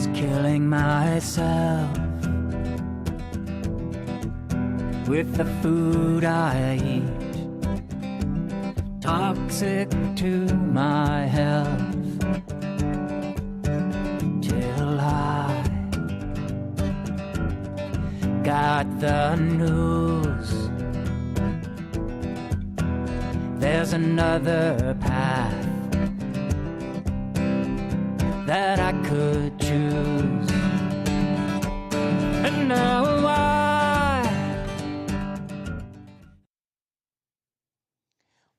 was killing myself with the food I eat, toxic to my health, till I got the news. There's another path that I could choose, and now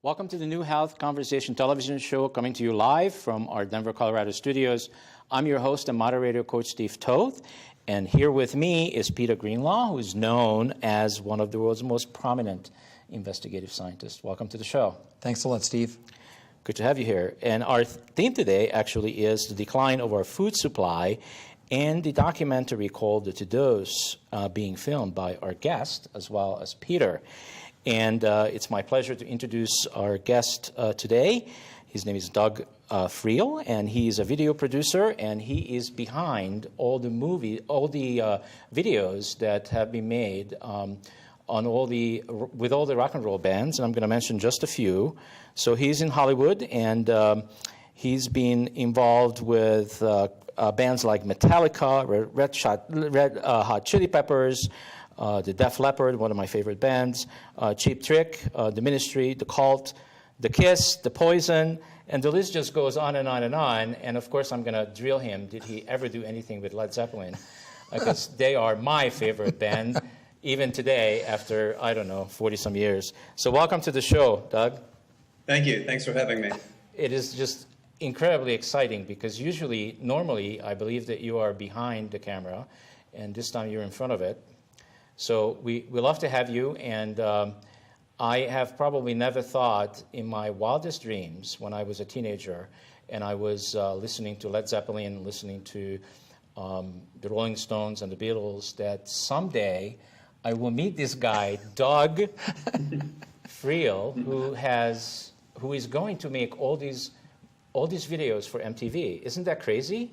Welcome to the New Health Conversation television show, coming to you live from our Denver, Colorado studios. I'm your host and moderator, Coach Steve Toth, and here with me is Peter Greenlaw, who is known as one of the world's most prominent investigative scientists. Welcome to the show. Thanks a lot, Steve. Good to have you here. And our theme today actually is the decline of our food supply and the documentary called The To-Dos being filmed by our guest as well as Peter. And it's my pleasure to introduce our guest today. His name is Doug Friel, and he's a video producer, and he is behind all the videos that have been made with all the rock and roll bands, and I'm going to mention just a few. So he's in Hollywood, and he's been involved with bands like Metallica, Red Hot Chili Peppers, the Def Leppard, one of my favorite bands, Cheap Trick, The Ministry, The Cult, The Kiss, The Poison, and the list just goes on and on and on. And of course, I'm going to drill him. Did he ever do anything with Led Zeppelin? Because they are my favorite band, even today, after, I don't know, 40-some years. So welcome to the show, Doug. Thank you. Thanks for having me. It is just incredibly exciting because normally, I believe that you are behind the camera, and this time you're in front of it. So we love to have you, and I have probably never thought in my wildest dreams when I was a teenager and I was listening to Led Zeppelin, listening to the Rolling Stones and the Beatles, that someday I will meet this guy, Doug Friel, who is going to make all these videos for MTV. Isn't that crazy?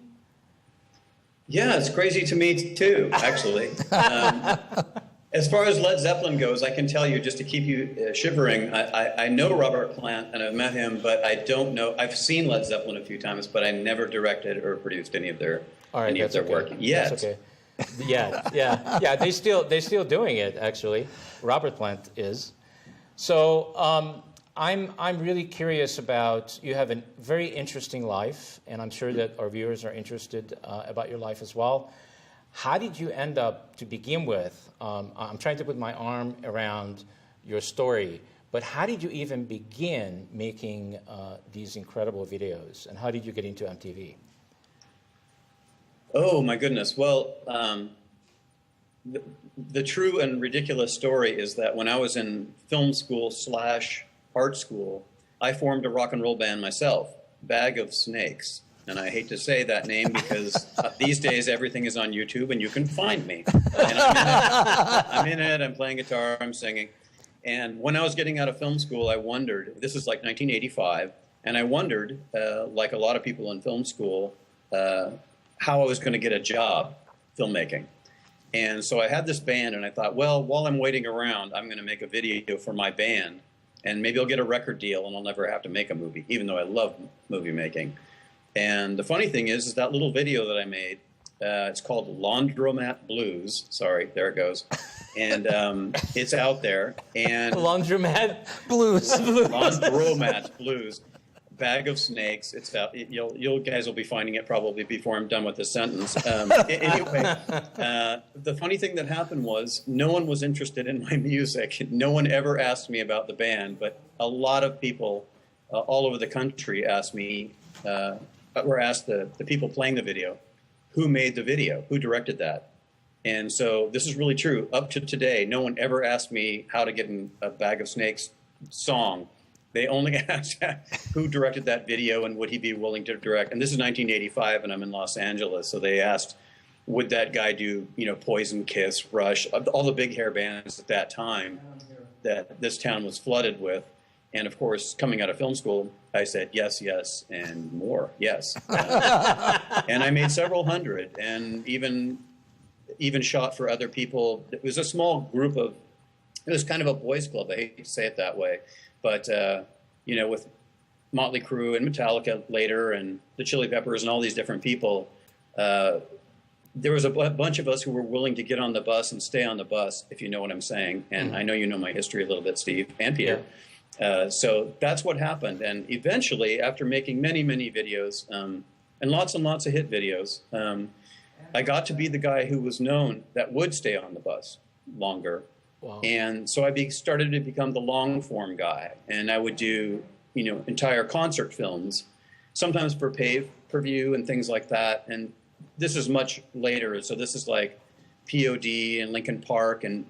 Yeah, it's crazy to me too, actually. As far as Led Zeppelin goes, I can tell you, just to keep you shivering, I know Robert Plant and I've met him, but I don't know. I've seen Led Zeppelin a few times, but I never directed or produced any of their work yet. That's okay. Yeah. They're still doing it, actually. Robert Plant is. So I'm really curious about, you have a very interesting life, and I'm sure that our viewers are interested about your life as well. How did you end up, to begin with, I'm trying to put my arm around your story, but how did you even begin making these incredible videos, and how did you get into MTV? Oh, my goodness. Well, the true and ridiculous story is that when I was in film school / art school, I formed a rock and roll band myself, Bag of Snakes. And I hate to say that name because these days everything is on YouTube and you can find me. And I'm in it, I'm playing guitar, I'm singing. And when I was getting out of film school, I wondered, this is like 1985, and I wondered, like a lot of people in film school, how I was going to get a job filmmaking. And so I had this band, and I thought, well, while I'm waiting around, I'm going to make a video for my band, and maybe I'll get a record deal and I'll never have to make a movie, even though I love movie making. And the funny thing is that little video that I made, it's called Laundromat Blues. Sorry, there it goes. And it's out there. And Laundromat Blues. Laundromat Blues. Bag of Snakes. It's out. You guys will be finding it probably before I'm done with this sentence. Anyway, the funny thing that happened was no one was interested in my music. No one ever asked me about the band, but a lot of people all over the country asked me, or asked the people playing the video, who made the video, who directed that. And so this is really true. Up to today, no one ever asked me how to get in a Bag of Snakes song. They only asked who directed that video and would he be willing to direct. And this is 1985, and I'm in Los Angeles. So they asked, would that guy do, Poison, Kiss, Rush, all the big hair bands at that time that this town was flooded with. And of course, coming out of film school, I said yes, yes, and more, yes. And I made several hundred, and even shot for other people. It was a small group of, it was kind of a boys' club. I hate to say it that way, but you know, with Motley Crue and Metallica later, and the Chili Peppers, and all these different people. There was a bunch of us who were willing to get on the bus and stay on the bus, if you know what I'm saying. And I know you know my history a little bit, Steve, and Peter. Yeah. So that's what happened. And eventually, after making many, many videos, and lots of hit videos, I got to be the guy who was known that would stay on the bus longer. Wow. And so I started to become the long-form guy. And I would do, you know, entire concert films, sometimes for pay-per-view and things like that. And this is much later, so this is like POD and Linkin Park, and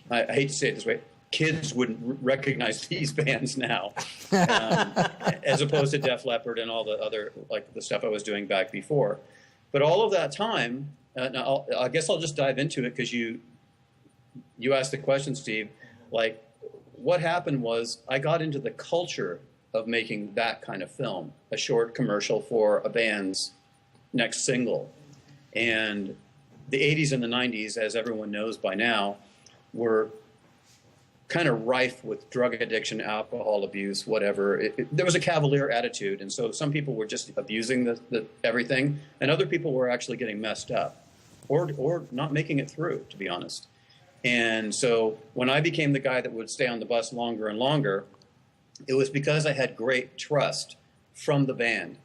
I hate to say it this way, kids wouldn't recognize these bands now, as opposed to Def Leppard and all the other, like the stuff I was doing back before. But all of that time, I guess I'll just dive into it because you asked the question, Steve. Like, what happened was I got into the culture of making that kind of film, a short commercial for a band's next single. And the 80s and the 90s, as everyone knows by now, were kind of rife with drug addiction, alcohol abuse, whatever. There was a cavalier attitude, and so some people were just abusing the everything, and other people were actually getting messed up or not making it through, to be honest. And so when I became the guy that would stay on the bus longer and longer, it was because I had great trust from the band.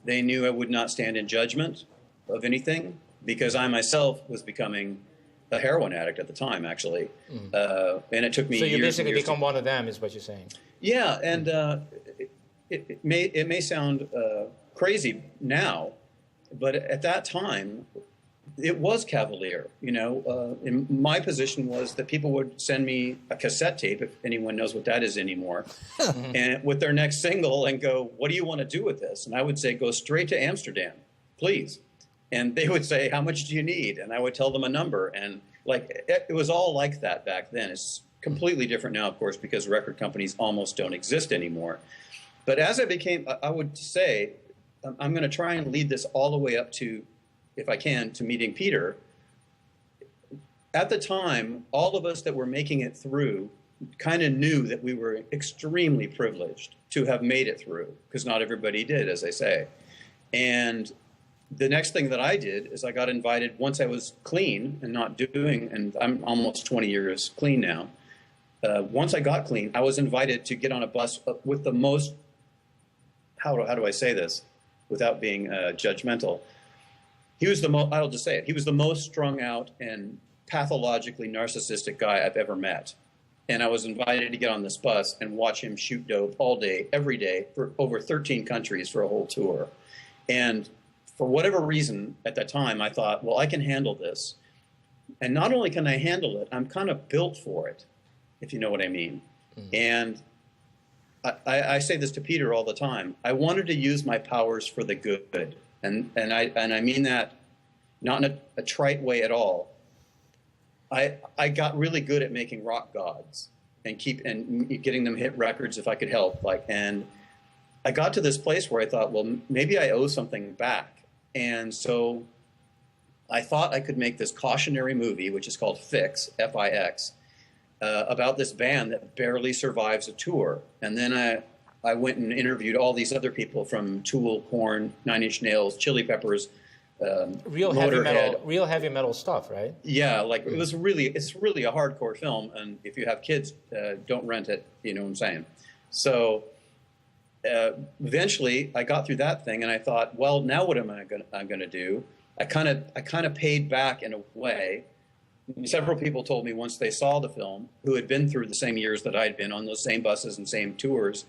They knew I would not stand in judgment of anything, because I myself was becoming a heroin addict at the time, actually. And it took me years. So you basically become one of them, is what you're saying. Yeah, and it may sound crazy now, but at that time, it was cavalier. You know, in my position was that people would send me a cassette tape, if anyone knows what that is anymore, and with their next single, and go, "What do you want to do with this?" And I would say, "Go straight to Amsterdam, please." And they would say, "How much do you need?" And I would tell them a number, and like it was all like that back then. It's completely different now, of course, because record companies almost don't exist anymore. But as I would say, I'm going to try and lead this all the way up to, if I can, to meeting Peter. At the time, all of us that were making it through kind of knew that we were extremely privileged to have made it through, because not everybody did, as I say. And the next thing that I did is I got invited, once I was clean and not doing, and I'm almost 20 years clean now. Once I got clean, I was invited to get on a bus with the most, how do I say this without being judgmental? He was the most, I'll just say it, he was the most strung out and pathologically narcissistic guy I've ever met. And I was invited to get on this bus and watch him shoot dope all day, every day, for over 13 countries for a whole tour. And for whatever reason at that time, I thought, well, I can handle this. And not only can I handle it, I'm kind of built for it, if you know what I mean. And I say this to Peter all the time. I wanted to use my powers for the good. And I mean that not in a trite way at all. I got really good at making rock gods and getting them hit records if I could help. And I got to this place where I thought, well, maybe I owe something back. And so I thought I could make this cautionary movie, which is called Fix, F-I-X, about this band that barely survives a tour. And then I went and interviewed all these other people from Tool, Korn, Nine Inch Nails, Chili Peppers, real heavy metal stuff, right? Yeah, like it's really a hardcore film, and if you have kids, don't rent it. You know what I'm saying? So eventually, I got through that thing, and I thought, well, now what am I going to do? I kind of paid back in a way. Several people told me once they saw the film, who had been through the same years that I'd been on those same buses and same tours,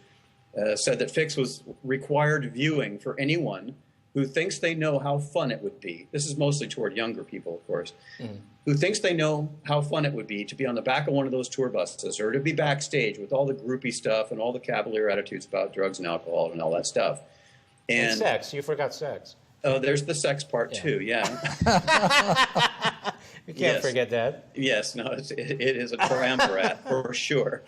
said that Fix was required viewing for anyone who thinks they know how fun it would be. This is mostly toward younger people, of course, who thinks they know how fun it would be to be on the back of one of those tour buses, or to be backstage with all the groupie stuff and all the cavalier attitudes about drugs and alcohol and all that stuff. And sex. You forgot sex. Oh, there's the sex part too, yeah. You can't forget that. Yes, no, it is a triumvirate for sure.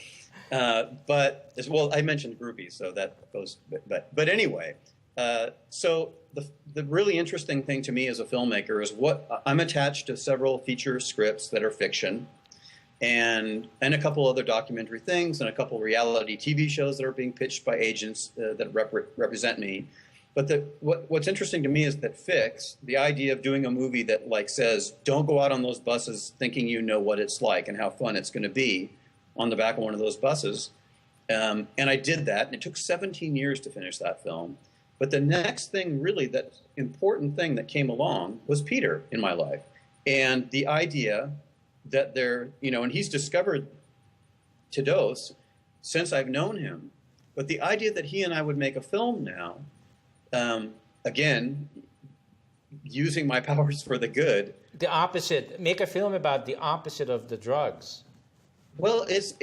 But as well, I mentioned groupies, so that goes. But anyway, so the really interesting thing to me as a filmmaker is what I'm attached to several feature scripts that are fiction, and a couple other documentary things, and a couple reality TV shows that are being pitched by agents that represent me. But what's interesting to me is that Fix, the idea of doing a movie that like says, don't go out on those buses thinking you know what it's like and how fun it's going to be on the back of one of those buses. And I did that, and it took 17 years to finish that film. But the next thing, really, that important thing that came along was Peter in my life. And the idea that and he's discovered Tidos since I've known him. But the idea that he and I would make a film now, again, using my powers for the good. The opposite. Make a film about the opposite of the drugs. Well, it's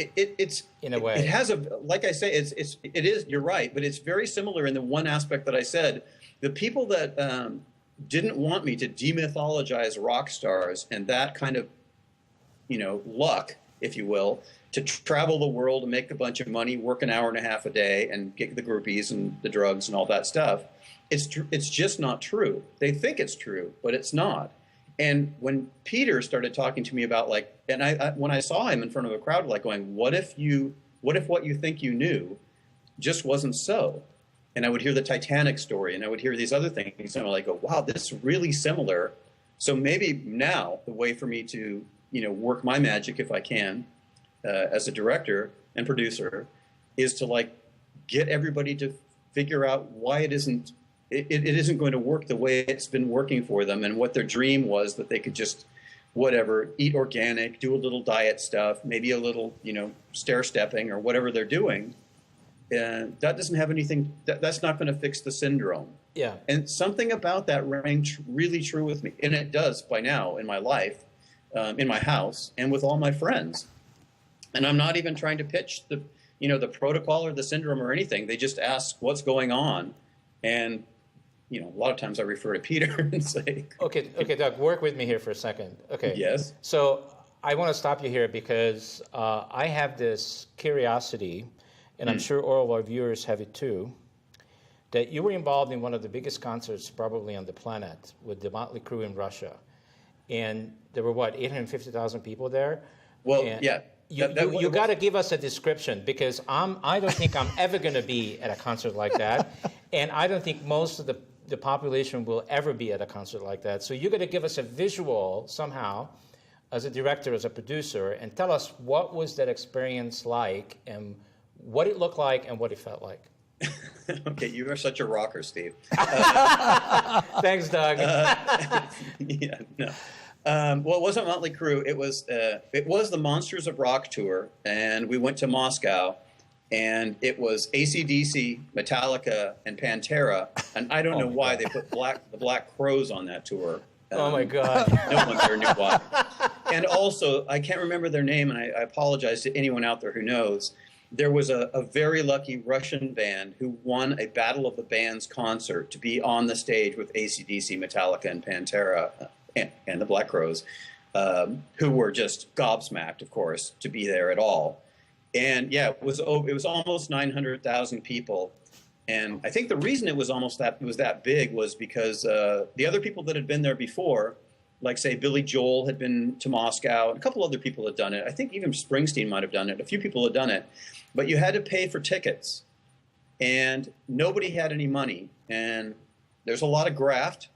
in a way. It has like I say, it is. You're right, but it's very similar in the one aspect that I said. The people that didn't want me to demythologize rock stars and that kind of, luck, if you will, to travel the world and make a bunch of money, work an hour and a half a day, and get the groupies and the drugs and all that stuff. It's just not true. They think it's true, but it's not. And when Peter started talking to me about when I saw him in front of a crowd, going, what if what you think you knew just wasn't so? And I would hear the Titanic story, and I would hear these other things, and I go, wow, this is really similar. So maybe now the way for me to, work my magic if I can, as a director and producer, is to get everybody to figure out why it isn't going to work the way it's been working for them, and what their dream was, that they could just eat organic, do a little diet stuff, maybe a little stair stepping or whatever they're doing. And that doesn't have anything. That's not going to fix the syndrome. Yeah. And something about that rang really true with me, and it does by now in my life, in my house, and with all my friends. And I'm not even trying to pitch the protocol or the syndrome or anything. They just ask what's going on, and a lot of times I refer to Peter and say, Okay, Doug, work with me here for a second. Okay. Yes. So I want to stop you here because I have this curiosity, and I'm sure all of our viewers have it too, that you were involved in one of the biggest concerts probably on the planet with the Motley Crue in Russia. And there were, 850,000 people there? Well, and yeah. You got to give us a description, because I don't think I'm ever going to be at a concert like that. And I don't think most of the population will ever be at a concert like that. So you're going to give us a visual somehow, as a director, as a producer, and tell us what was that experience like, and what it looked like, and what it felt like. Okay, you are such a rocker, Steve. Thanks, Doug. Yeah, no. Well, it wasn't Motley Crue. It was the Monsters of Rock tour, and we went to Moscow, and it was AC/DC, Metallica, and Pantera, and I don't know why they put the Black Crowes on that tour. Oh my God! No one there knew why. And also, I can't remember their name, and I apologize to anyone out there who knows. There was a very lucky Russian band who won a Battle of the Bands concert to be on the stage with AC/DC, Metallica, and Pantera, and the Black Crowes, who were just gobsmacked, of course, to be there at all. And yeah, it was almost 900,000 people. And I think the reason it was that big was because the other people that had been there before, like say Billy Joel had been to Moscow, and a couple other people had done it. I think even Springsteen might have done it. A few people had done it. But you had to pay for tickets, and nobody had any money. And there's a lot of graft.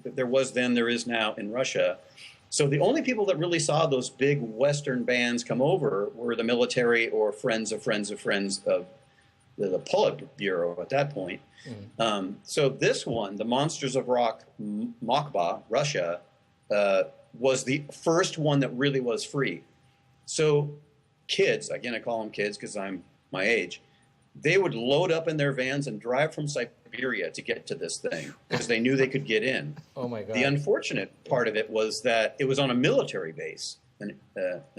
There was then, there is now in Russia. So the only people that really saw those big Western bands come over were the military or friends of friends of friends of the Politburo at that point. So this one, the Monsters of Rock, Moskva, Russia, was the first one that really was free. So kids, again, I call them kids because I'm my age, they would load up in their vans and drive from Siberia to get to this thing because they knew they could get in. Oh my God. The unfortunate part of it was that it was on a military base, an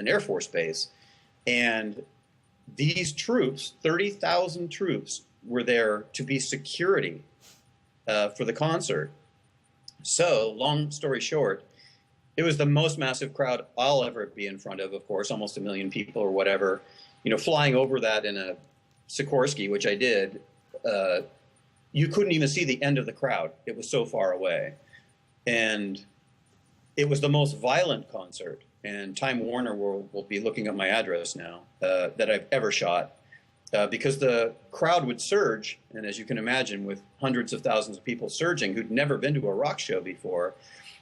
Air Force base, and these troops, 30,000 troops, were there to be security for the concert. So, long story short, it was the most massive crowd I'll ever be in front of course, almost 1 million people or whatever. flying over that in a Sikorsky, which I did, you couldn't even see the end of the crowd. It was so far away. And it was the most violent concert. And Time Warner will be looking up my address now, that I've ever shot. Because the crowd would surge, and as you can imagine, with hundreds of thousands of people surging who'd never been to a rock show before,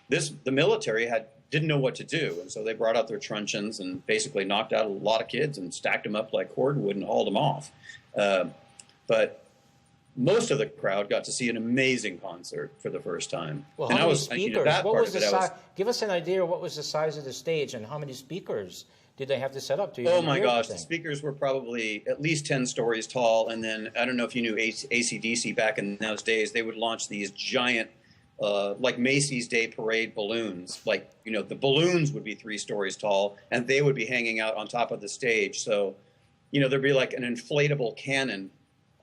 the military didn't know what to do, and so they brought out their truncheons and basically knocked out a lot of kids and stacked them up like cordwood and hauled them off. But most of the crowd got to see an amazing concert for the first time. Well, and how many speakers? What was the size? Give us an idea of what was the size of the stage and how many speakers did they have to set up to? Oh my gosh, the speakers were probably at least 10 stories tall. And then I don't know if you knew AC/DC back in those days. They would launch these giant, like Macy's Day Parade balloons. Like, the balloons would be 3 stories tall, and they would be hanging out on top of the stage. So, there'd be like an inflatable cannon.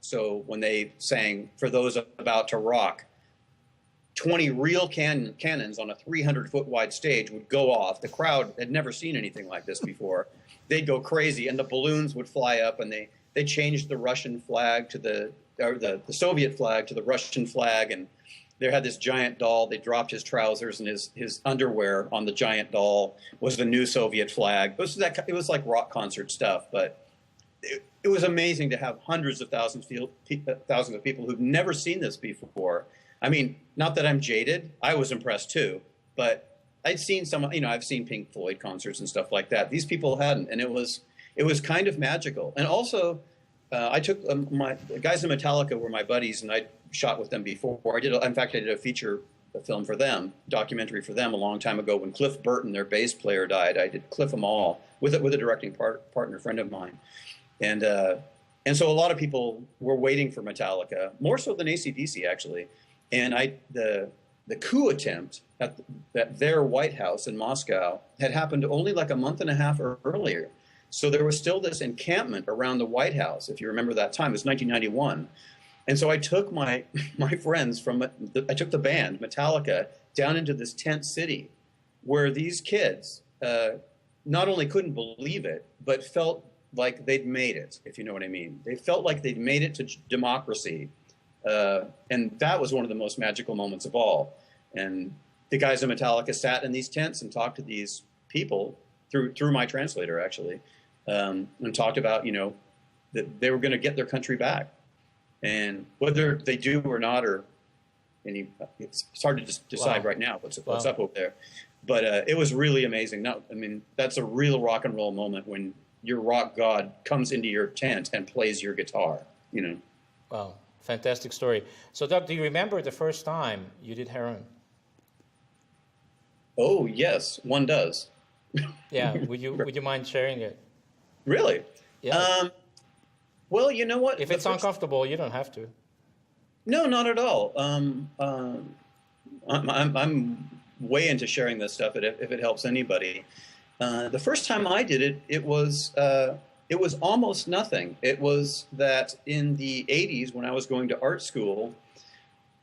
So when they sang For Those About to Rock, 20 real cannons on a 300-foot wide stage would go off. The crowd had never seen anything like this before. They'd go crazy, and the balloons would fly up, and they changed the Russian flag to the Soviet flag to the Russian flag, and they had this giant doll. They dropped his trousers, and his underwear on the giant doll was the new Soviet flag. It was like rock concert stuff, but it was amazing to have hundreds of thousands of people who've never seen this before. I mean, not that I'm jaded. I was impressed too, but I'd seen I've seen Pink Floyd concerts and stuff like that. These people hadn't, and it was kind of magical. And also, I took the guys in Metallica were my buddies, and I shot with them before. I did a feature film for them, documentary for them a long time ago when Cliff Burton, their bass player, died. I did Cliff 'em All with a directing partner friend of mine, and so a lot of people were waiting for Metallica, more so than AC/DC actually. And the coup attempt at their White House in Moscow had happened only like a month and a half earlier. So there was still this encampment around the White House, if you remember that time. It was 1991. And so I took my friends I took the band, Metallica, down into this tent city where these kids not only couldn't believe it, but felt like they'd made it, if you know what I mean. They felt like they'd made it to democracy. And that was one of the most magical moments of all. And the guys in Metallica sat in these tents and talked to these people through my translator, actually, and talked about, that they were going to get their country back. And whether they do or not, it's hard to decide right now what's up over there. But it was really amazing. That's a real rock and roll moment when your rock god comes into your tent and plays your guitar, Wow. Fantastic story. So, Doug, do you remember the first time you did heroin? Oh, yes, one does. Yeah, would you mind sharing it? Really? Yeah. Well, you know what? If it's uncomfortable, you don't have to. No, not at all. I'm way into sharing this stuff if it helps anybody. The first time I did it, it was almost nothing. It was that in the 80s, when I was going to art school,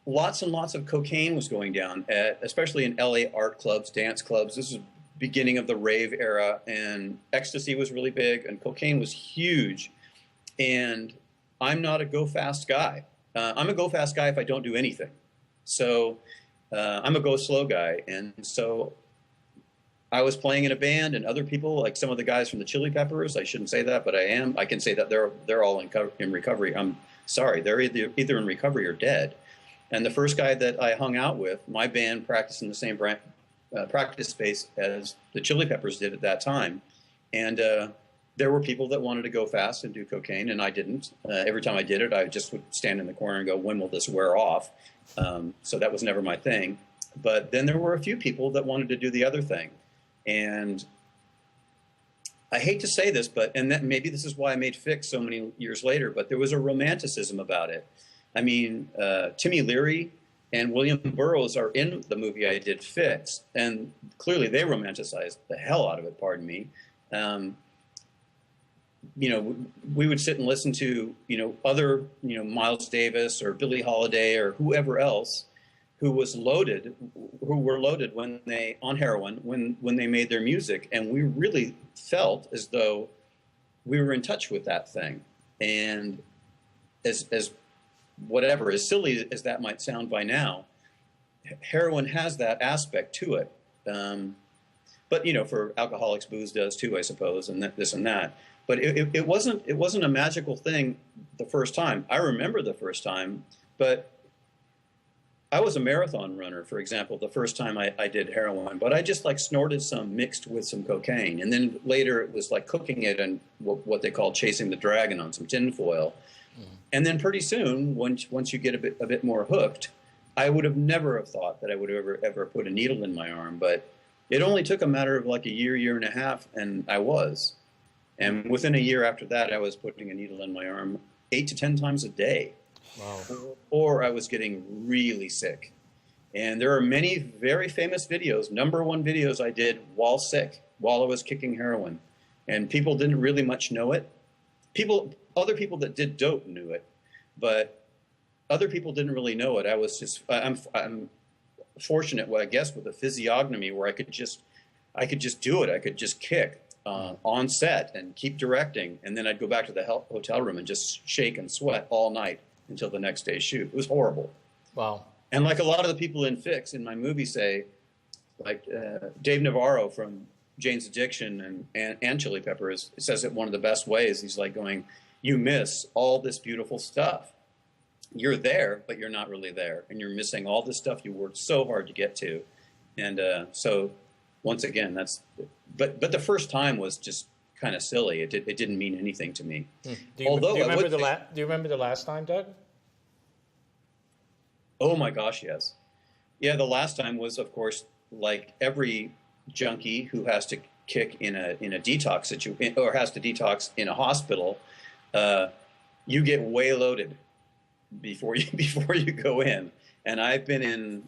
lots and lots of cocaine was going down, especially in LA art clubs, dance clubs. This was beginning of the rave era, and ecstasy was really big, and cocaine was huge. And I'm not a go-fast guy. I'm a go-fast guy if I don't do anything. So I'm a go-slow guy. And so I was playing in a band, and other people, like some of the guys from the Chili Peppers, I shouldn't say that, but I can say that they're all in recovery. I'm sorry, they're either in recovery or dead. And the first guy that I hung out with, my band practiced in the same practice space as the Chili Peppers did at that time. And there were people that wanted to go fast and do cocaine, and I didn't. Every time I did it, I just would stand in the corner and go, when will this wear off? So that was never my thing. But then there were a few people that wanted to do the other thing. And I hate to say this, maybe this is why I made Fix so many years later, but there was a romanticism about it. I mean, Timmy Leary and William Burroughs are in the movie I did, Fix, and clearly they romanticized the hell out of it, pardon me. We would sit and listen to, other, Miles Davis or Billie Holiday or whoever else who were loaded on heroin when they made their music. And we really felt as though we were in touch with that thing. And as whatever, as silly as that might sound by now, heroin has that aspect to it. But, for alcoholics, booze does too, I suppose, and this and that. But it wasn't a magical thing the first time. I remember the first time, but I was a marathon runner, for example, the first time I did heroin, but I just like snorted some mixed with some cocaine. And then later it was like cooking it and what they call chasing the dragon on some tinfoil. And then pretty soon, once you get a bit more hooked, I would have never have thought that I would ever put a needle in my arm. But it only took a matter of like a year and a half, and I was. And within a year after that, I was putting a needle in my arm 8 to 10 times a day. Wow. Or I was getting really sick. And there are many very famous videos, #1 videos I did while sick, while I was kicking heroin. And people didn't really much know it. Other people that did dope knew it, but other people didn't really know it. I'm fortunate, I guess, with a physiognomy where I could just do it. I could just kick on set and keep directing. And then I'd go back to the hotel room and just shake and sweat all night until the next day's shoot. It was horrible. Wow. And like a lot of the people in Fix in my movie say, like Dave Navarro from Jane's Addiction and Chili Peppers says it one of the best ways. He's like going, you miss all this beautiful stuff. You're there, but you're not really there. And you're missing all this stuff you worked so hard to get to. And so once again, but the first time was just kind of silly. It didn't mean anything to me. Do you remember the last time, Doug? Oh my gosh, yes. Yeah, the last time was, of course, like every junkie who has to kick in a detox situation or has to detox in a hospital. You get way loaded before you go in. And I've been in,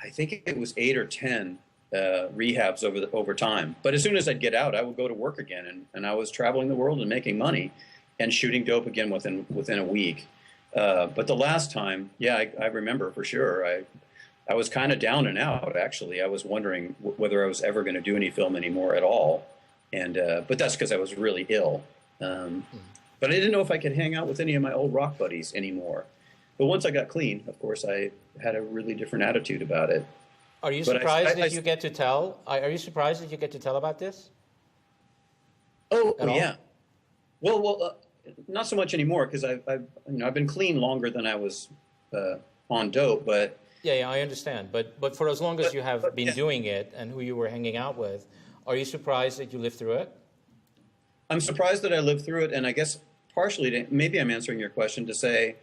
I think it was 8 or 10 rehabs over time. But as soon as I'd get out, I would go to work again, and I was traveling the world and making money and shooting dope again within a week. But the last time, yeah, I remember for sure. I was kind of down and out, actually. I was wondering whether I was ever going to do any film anymore at all. And but that's because I was really ill. But I didn't know if I could hang out with any of my old rock buddies anymore. But once I got clean, of course, I had a really different attitude about it. Are you surprised that you get to tell? Are you surprised that you get to tell about this? Oh yeah. Well, not so much anymore because I've been clean longer than I was on dope. But yeah, I understand. But for as long as you have been doing it and who you were hanging out with, are you surprised that you lived through it? I'm surprised that I lived through it, and I guess partially, maybe I'm answering your question to say,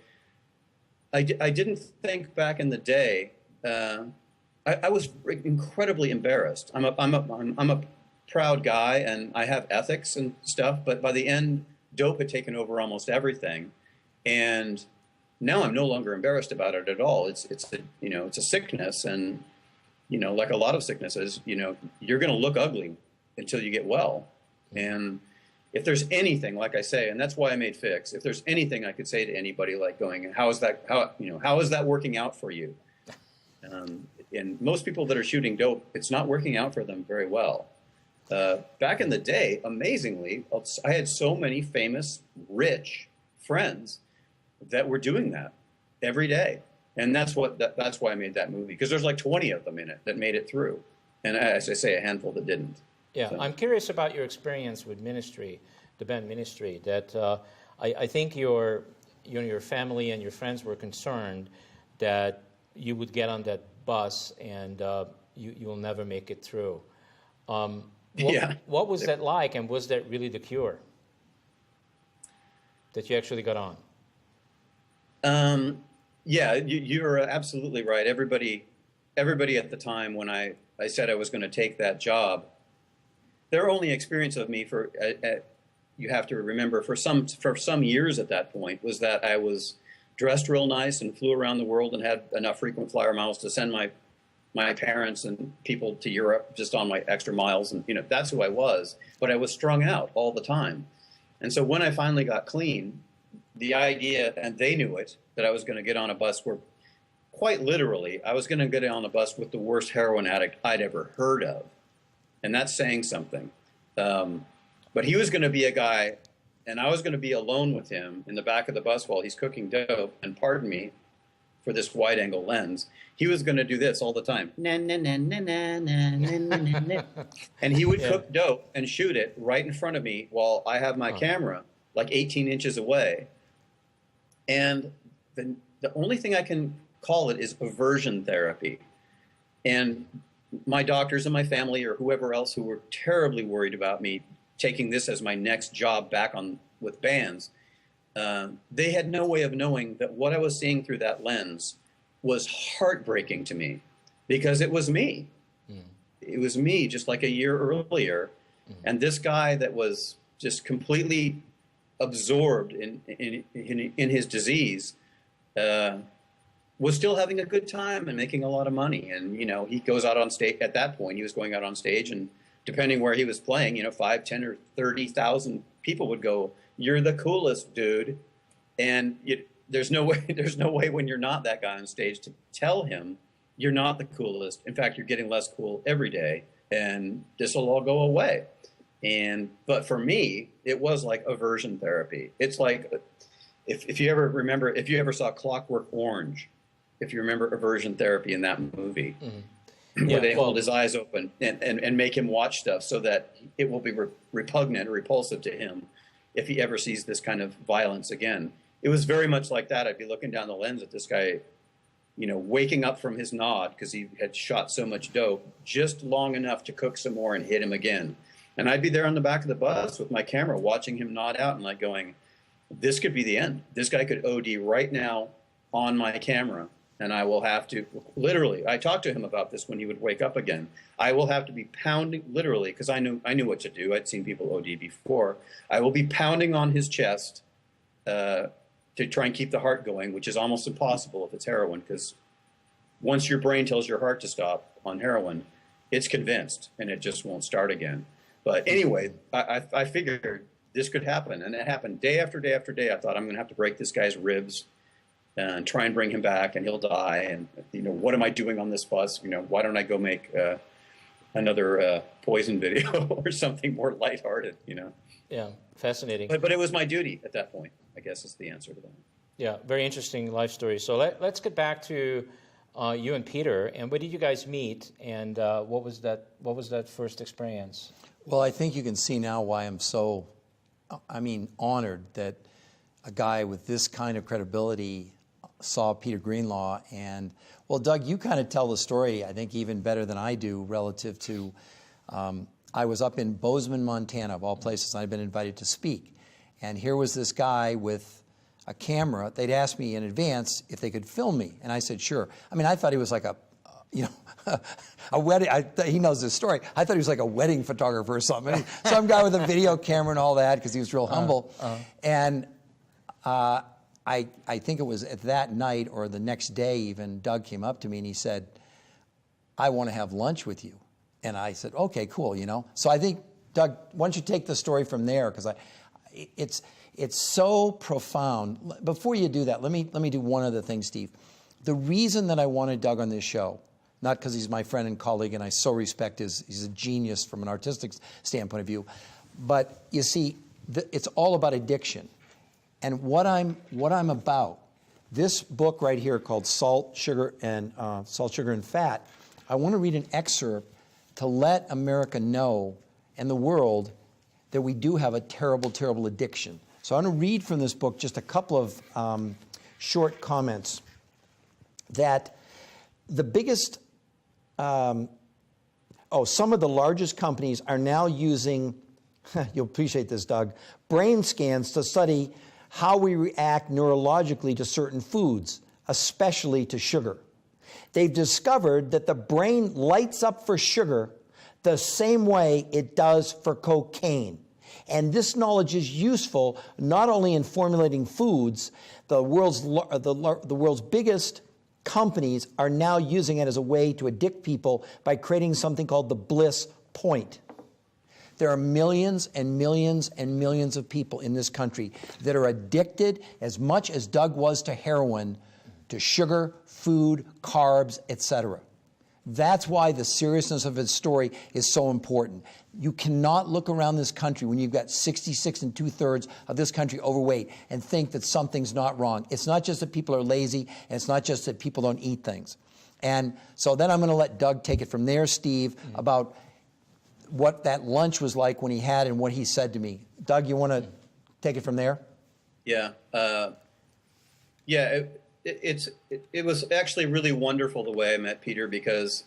I didn't think back in the day. I was incredibly embarrassed. I'm a proud guy, and I have ethics and stuff. But by the end, dope had taken over almost everything, and now I'm no longer embarrassed about it at all. It's a sickness, and like a lot of sicknesses, you're going to look ugly until you get well, and if there's anything, like I say, and that's why I made Fix, if there's anything I could say to anybody like going, how is that working out for you? And most people that are shooting dope, it's not working out for them very well. Back in the day, amazingly, I had so many famous, rich friends that were doing that every day. And that's why I made that movie, because there's like 20 of them in it that made it through. And as I say, a handful that didn't. Yeah, so. I'm curious about your experience with Ministry, the band Ministry. That I think your family and your friends were concerned that you would get on that bus and you'll never make it through. What was that like, and was that really the cure that you actually got on? Yeah, you're absolutely right. Everybody at the time when I said I was going to take that job, their only experience of me you have to remember for some years at that point was that I was dressed real nice and flew around the world and had enough frequent flyer miles to send my parents and people to Europe just on my extra miles, and that's who I was. But I was strung out all the time, and so when I finally got clean, the idea, and they knew it, that I was going to get on a bus where, quite literally, I was going to get on a bus with the worst heroin addict I'd ever heard of. And that's saying something. But he was going to be a guy, and I was going to be alone with him in the back of the bus while he's cooking dope. And pardon me for this wide-angle lens. He was going to do this all the time. Na, na, na, na, na, na, na, na, na. And he would cook dope and shoot it right in front of me while I have my camera like 18 inches away. And the only thing I can call it is aversion therapy. And my doctors and my family or whoever else who were terribly worried about me taking this as my next job back on with bands, they had no way of knowing that what I was seeing through that lens was heartbreaking to me, because it was me. It was me just like a year earlier. And this guy that was just completely absorbed in his disease was still having a good time and making a lot of money. And, you know, he goes out on stage. At that point, he was going out on stage, and depending where he was playing, you know, 5, 10, or 30,000 people would go, "You're the coolest, dude." And there's no way when you're not that guy on stage to tell him you're not the coolest. In fact, you're getting less cool every day, and this will all go away. But for me, it was like aversion therapy. It's like, if you ever saw Clockwork Orange, if you remember aversion therapy in that movie, where they hold his eyes open and make him watch stuff so that it will be repugnant or repulsive to him if he ever sees this kind of violence again. It was very much like that. I'd be looking down the lens at this guy, you know, waking up from his nod because he had shot so much dope just long enough to cook some more and hit him again. And I'd be there on the back of the bus with my camera watching him nod out and like going, this could be the end. This guy could OD right now on my camera, and I will have to, literally, I talked to him about this when he would wake up again. I will have to be pounding, literally, because I knew what to do. I'd seen people OD before. I will be pounding on his chest to try and keep the heart going, which is almost impossible if it's heroin, because once your brain tells your heart to stop on heroin, it's convinced, and it just won't start again. But anyway, I figured this could happen, and it happened day after day after day. I thought, I'm going to have to break this guy's ribs and try and bring him back, and he'll die. And, you know, what am I doing on this bus? You know, why don't I go make another Poison video or something more lighthearted, you know? Yeah, fascinating. But it was my duty at that point, I guess, is the answer to that. Yeah, very interesting life story. So let's get back to you and Peter. And where did you guys meet? And what was that first experience? Well, I think you can see now why I'm so, honored that a guy with this kind of credibility saw Peter Greenlaw. And, well, Doug, you kind of tell the story, I think, even better than I do relative to, I was up in Bozeman, Montana, of all places, and I'd been invited to speak. And here was this guy with a camera. They'd asked me in advance if they could film me, and I said, sure. I thought he was like a wedding. He knows this story. I thought he was like a wedding photographer or something. Some guy with a video camera and all that, because he was real humble. And I think it was at that night or the next day even, Doug came up to me and he said, I want to have lunch with you. And I said, okay, cool, you know. So I think, Doug, why don't you take the story from there, because it's so profound. Before you do that, let me do one other thing, Steve. The reason that I wanted Doug on this show, not because he's my friend and colleague and I so respect he's a genius from an artistic standpoint of view, but you see, it's all about addiction. And what I'm about, this book right here called Salt, Sugar, and Fat, I want to read an excerpt to let America know and the world that we do have a terrible, terrible addiction. So I want to read from this book just a couple of short comments that the biggest, some of the largest companies are now using, you'll appreciate this, Doug, brain scans to study how we react neurologically to certain foods, especially to sugar. They've discovered that the brain lights up for sugar the same way it does for cocaine. And this knowledge is useful not only in formulating foods, the world's biggest companies are now using it as a way to addict people by creating something called the bliss point. There are millions and millions and millions of people in this country that are addicted as much as Doug was to heroin, to sugar, food, carbs, etc. That's why the seriousness of his story is so important. You cannot look around this country when you've got 66 2/3 of this country overweight and think that something's not wrong. It's not just that people are lazy, and it's not just that people don't eat things. And so then I'm going to let Doug take it from there, Steve, about what that lunch was like when he had and what he said to me. Doug, you want to take it from there? Yeah. It was actually really wonderful the way I met Peter, because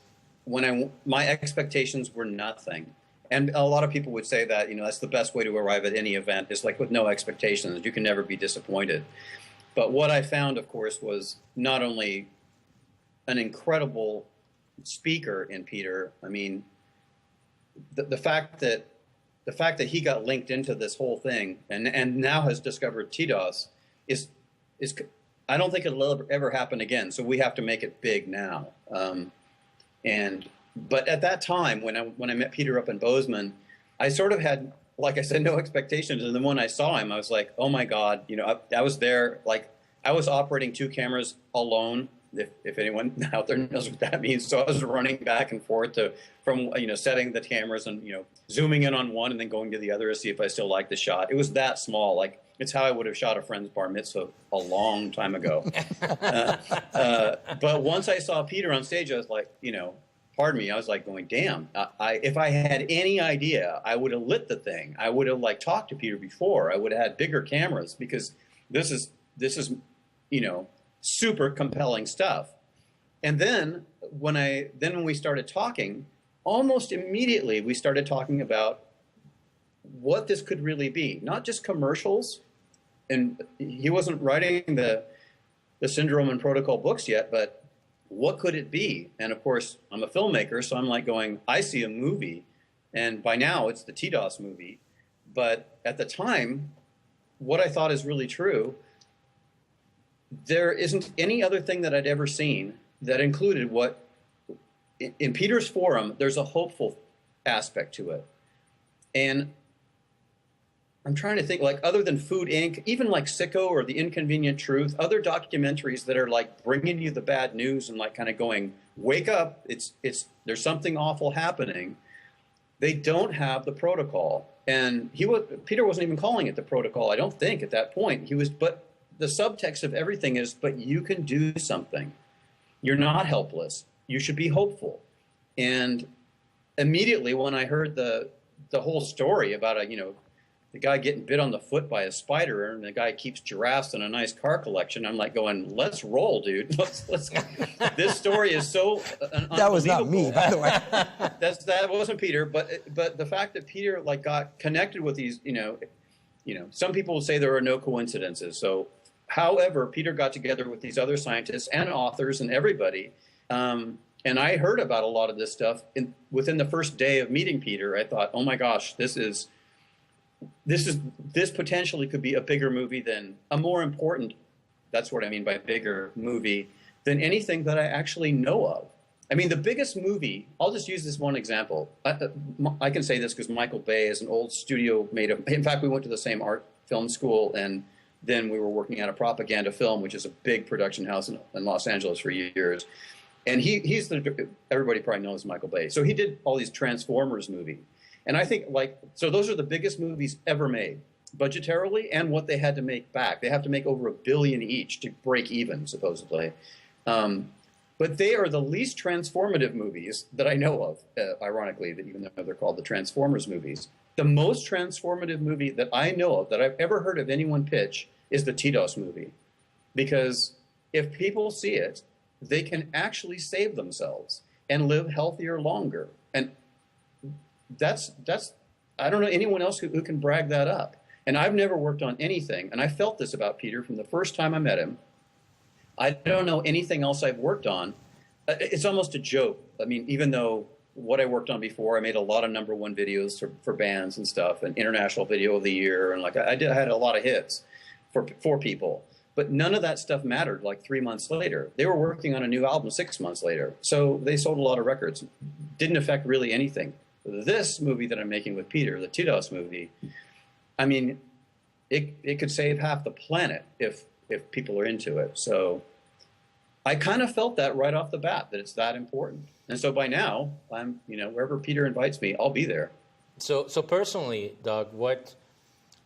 my expectations were nothing. And a lot of people would say that, that's the best way to arrive at any event, is like with no expectations. You can never be disappointed. But what I found, of course, was not only an incredible speaker in Peter. I mean, the fact that he got linked into this whole thing and now has discovered TDOS is I don't think it'll ever happen again. So we have to make it big now. But at that time, when I met Peter up in Bozeman, I sort of had, like I said, no expectations. And then when I saw him, I was like, oh my God, I was there, like I was operating 2 cameras alone. If anyone out there knows what that means. So I was running back and forth from setting the cameras and zooming in on one and then going to the other to see if I still liked the shot. It was that small. Like, it's how I would have shot a friend's bar mitzvah a long time ago. But once I saw Peter on stage, I was like, pardon me, I was like going, damn, if I had any idea, I would have lit the thing. I would have like talked to Peter before. I would have had bigger cameras, because this is super compelling stuff. And then when we started talking, almost immediately we started talking about what this could really be, not just commercials. And he wasn't writing the Syndrome and Protocol books yet, but what could it be? And of course, I'm a filmmaker, so I'm like going, I see a movie, and by now it's the TDOS movie. But at the time, what I thought is really true, there isn't any other thing that I'd ever seen that included what, in Peter's forum, there's a hopeful aspect to it. And I'm trying to think, like, other than Food Inc., even like Sicko or The Inconvenient Truth, other documentaries that are like bringing you the bad news and like kind of going, wake up, there's something awful happening. They don't have the protocol. And Peter wasn't even calling it the protocol, I don't think, at that point. But the subtext of everything is, but you can do something. You're not helpless. You should be hopeful. And immediately when I heard the whole story about the guy getting bit on the foot by a spider, and the guy keeps giraffes in a nice car collection, I'm like going, let's roll, dude. Let's this story is so that was not me, by the way. That wasn't Peter, but the fact that Peter like got connected with these, some people will say there are no coincidences. So however, Peter got together with these other scientists and authors and everybody, and I heard about a lot of this stuff within the first day of meeting Peter. I thought, oh my gosh, this potentially could be a bigger movie than a more important, that's what I mean by bigger movie, than anything that I actually know of. I mean, the biggest movie, I'll just use this one example. I can say this because Michael Bay is an old studio mate of, in fact, we went to the same art film school, and then we were working at a propaganda film, which is a big production house in Los Angeles for years. And everybody probably knows Michael Bay. So he did all these Transformers movies. And I think so those are the biggest movies ever made, budgetarily, and what they had to make back. They have to make over $1 billion each to break even, supposedly. But they are the least transformative movies that I know of, ironically, that even though they're called the Transformers movies. The most transformative movie that I know of, that I've ever heard of anyone pitch, is the TDOS movie. Because if people see it, they can actually save themselves and live healthier longer. And that's I don't know anyone else who can brag that up. And I've never worked on anything, and I felt this about Peter from the first time I met him. I don't know anything else I've worked on. It's almost a joke. I mean, even though what I worked on before, I made a lot of #1 videos for bands and stuff, and International Video of the Year, and I had a lot of hits for people. But none of that stuff mattered like 3 months later. They were working on a new album 6 months later. So they sold a lot of records. Didn't affect really anything. This movie that I'm making with Peter, the TDOS movie, I mean, it could save half the planet if people are into it. So I kind of felt that right off the bat, that it's that important. And so by now, I'm, wherever Peter invites me, I'll be there. So personally, Doug, what's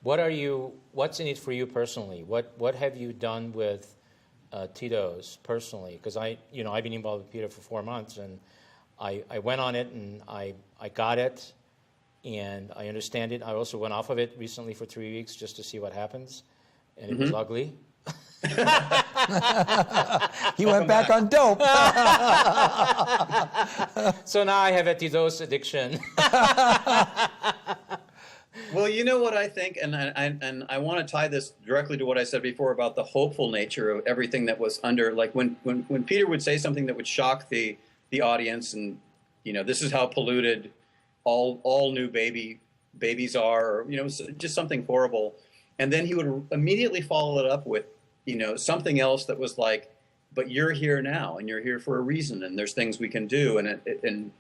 in it for you personally? What have you done with Tito's personally? Because I've been involved with Peter for 4 months, and I went on it and I got it, and I understand it. I also went off of it recently for 3 weeks just to see what happens, and it was ugly. He went back on dope. So now I have a Tito's addiction. Well, you know what I think, and I want to tie this directly to what I said before about the hopeful nature of everything that was under, like when Peter would say something that would shock the audience, and this is how polluted all new babies are, or just something horrible, and then he would immediately follow it up with something else that was like, but you're here now, and you're here for a reason, and there's things we can do, and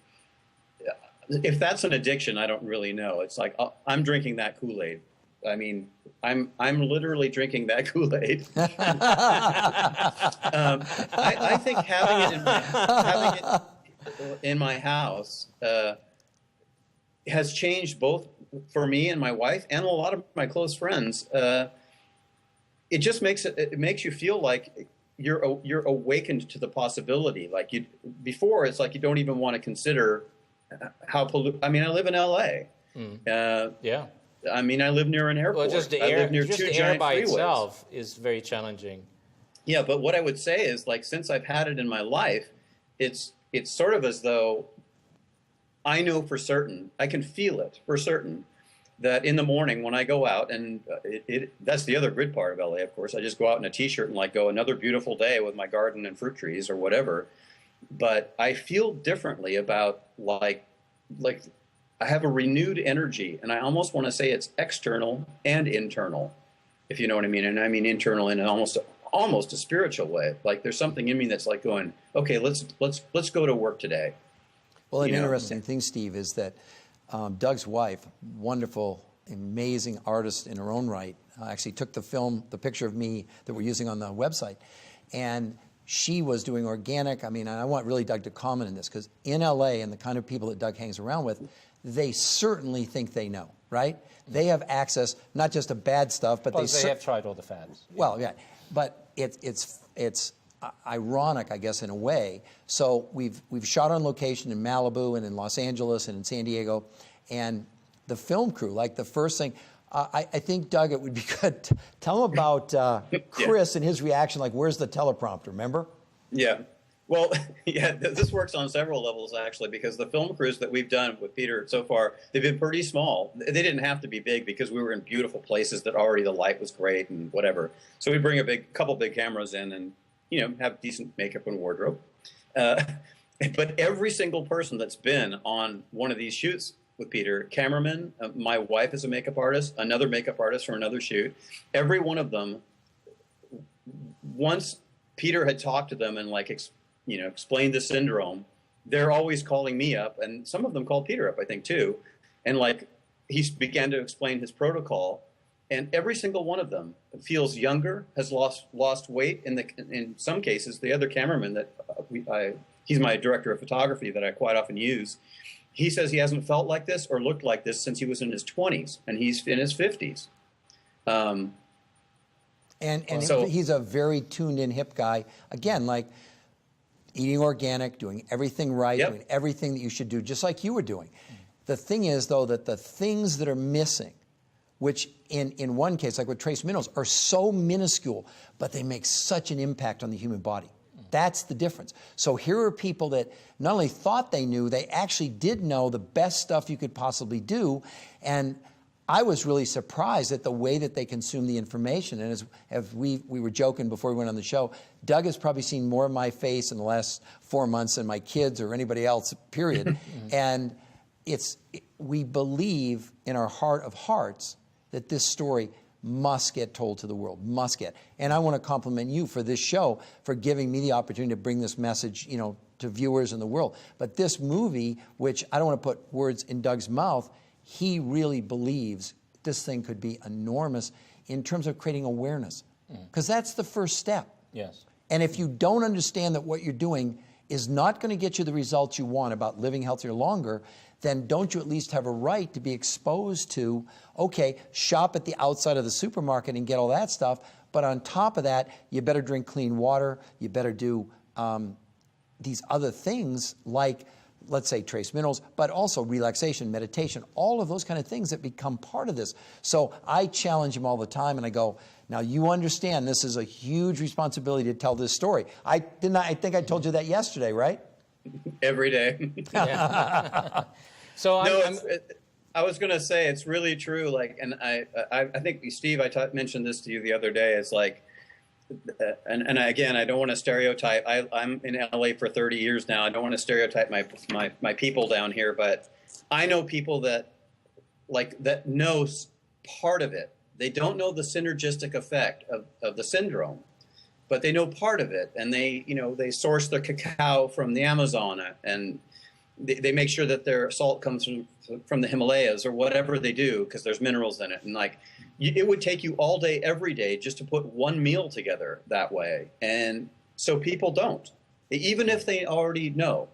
if that's an addiction, I don't really know. It's like I'm drinking that Kool-Aid. I mean, I'm literally drinking that Kool-Aid. I think having it in my house has changed both for me and my wife and a lot of my close friends. It just makes you feel like you're awakened to the possibility. Like before, it's like you don't even want to consider how I mean, I live in L.A. Yeah. I mean, I live near an airport. Well, just the I air, live near just two the giant air by freeways. itself is very challenging. Yeah, but what I would say is, like, since I've had it in my life, it's sort of as though I know for certain, I can feel it for certain, that in the morning when I go out, and that's the other good part of LA, of course, I just go out in a T-shirt and like go another beautiful day with my garden and fruit trees or whatever. But I feel differently about like I have a renewed energy, and I almost want to say it's external and internal, if you know what I mean. And I mean internal in an almost a spiritual way. Like there's something in me that's like going, okay, let's go to work today. Well, an interesting thing, Steve, is that Doug's wife, wonderful, amazing artist in her own right, actually took the picture of me that we're using on the website, and she was doing organic. I mean, I want really Doug to comment on this, because in LA and the kind of people that Doug hangs around with, they certainly think they know, right? They have access not just to bad stuff, but Plus they have tried all the fads. Well, yeah, but it's ironic, I guess, in a way. So we've shot on location in Malibu and in Los Angeles and in San Diego, and the film crew, like the first thing, I think, Doug, it would be good to tell him about Chris and his reaction, like, where's the teleprompter, remember? Yeah. Well, yeah, this works on several levels, actually, because the film crews that we've done with Peter so far, they've been pretty small. They didn't have to be big because we were in beautiful places that already the light was great and whatever. So we bring a couple big cameras in and, have decent makeup and wardrobe. But every single person that's been on one of these shoots with Peter, cameraman, my wife is a makeup artist, another makeup artist for another shoot, every one of them, once Peter had talked to them and explained the syndrome, they're always calling me up, and some of them called Peter up, I think, too. And he began to explain his protocol, and every single one of them feels younger, has lost weight. In some cases, the other cameraman that he's my director of photography that I quite often use. He says he hasn't felt like this or looked like this since he was in his 20s, and he's in his 50s. And so he's a very tuned-in, hip guy. Again, like eating organic, doing everything right, doing everything that you should do, just like you were doing. The thing is, though, that the things that are missing, which in one case, like with trace minerals, are so minuscule, but they make such an impact on the human body. That's the difference. So here are people that not only thought they knew, they actually did know the best stuff you could possibly do. And I was really surprised at the way that they consume the information. And as we were joking before we went on the show, Doug has probably seen more of my face in the last 4 months than my kids or anybody else, period. And we believe in our heart of hearts that this story must get told to the world, must get. And I want to compliment you for this show, for giving me the opportunity to bring this message, to viewers in the world. But this movie, which I don't want to put words in Doug's mouth, he really believes this thing could be enormous in terms of creating awareness. Because that's the first step. Yes. And if you don't understand that what you're doing is not going to get you the results you want about living healthier longer, then don't you at least have a right to be exposed to, okay, shop at the outside of the supermarket and get all that stuff, but on top of that, you better drink clean water, you better do these other things like, let's say, trace minerals, but also relaxation, meditation, all of those kind of things that become part of this. So I challenge him all the time, and I go, now you understand this is a huge responsibility to tell this story. I think I told you that yesterday, right? Every day. So I was going to say it's really true. Like, and I think Steve, I mentioned this to you the other day. It's like, and again, I don't want to stereotype. I'm in LA for 30 years now. I don't want to stereotype my people down here, but I know people that know part of it. They don't know the synergistic effect of the syndrome, but they know part of it, and they source their cacao from the Amazon, and they make sure that their salt comes from the Himalayas or whatever they do, because there's minerals in it. And like, it would take you all day, every day, just to put one meal together that way. And so people don't, even if they already know.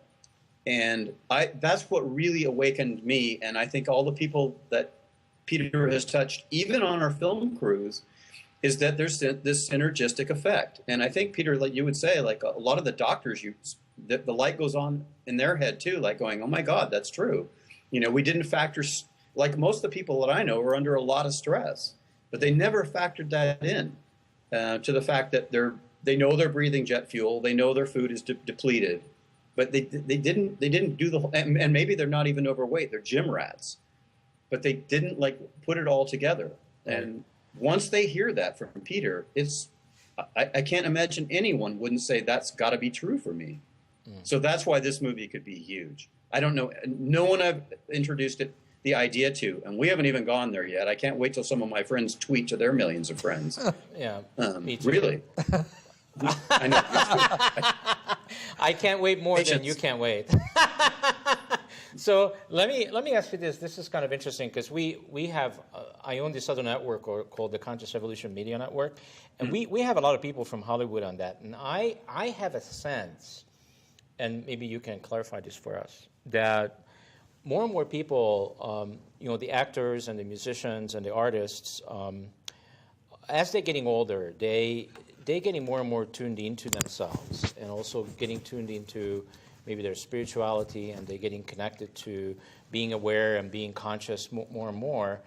And that's what really awakened me. And I think all the people that Peter has touched, even on our film crews, is that there's this synergistic effect. And I think, Peter, like you would say, like a lot of the doctors, the light goes on in their head too, like going, oh my God, that's true. We didn't factor, like most of the people that I know are under a lot of stress, but they never factored that in to the fact that they know they're breathing jet fuel, they know their food is depleted, but they didn't do the, and maybe they're not even overweight, they're gym rats, but they didn't like put it all together. And once they hear that from Peter, I can't imagine anyone wouldn't say that's got to be true for me. So that's why this movie could be huge. I don't know. No one I've introduced the idea to, and we haven't even gone there yet. I can't wait till some of my friends tweet to their millions of friends. Yeah, me too. Really. I know. I can't wait more Patience. than you can't wait. So let me ask you this. This is kind of interesting because we have I own this other network called the Conscious Evolution Media Network, and we have a lot of people from Hollywood on that, and I have a sense, and maybe you can clarify this for us, that more and more people, the actors and the musicians and the artists, as they're getting older, they're getting more and more tuned into themselves, and also getting tuned into maybe their spirituality, and they're getting connected to being aware and being conscious more and more,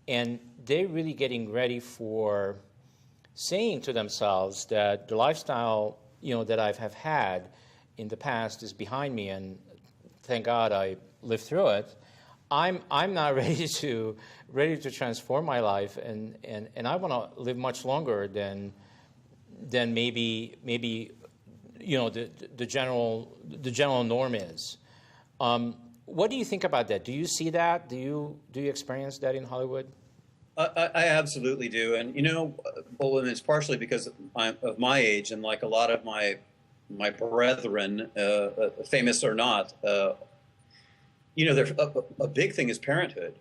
and they're really getting ready for saying to themselves that the lifestyle that I have had in the past is behind me, and thank God I lived through it. I'm not ready to transform my life, and I want to live much longer than maybe the general norm is. What do you think about that? Do you see that? Do you experience that in Hollywood? I absolutely do, and well, and it's partially because of my age, and like a lot of my brethren, famous or not, a big thing is parenthood.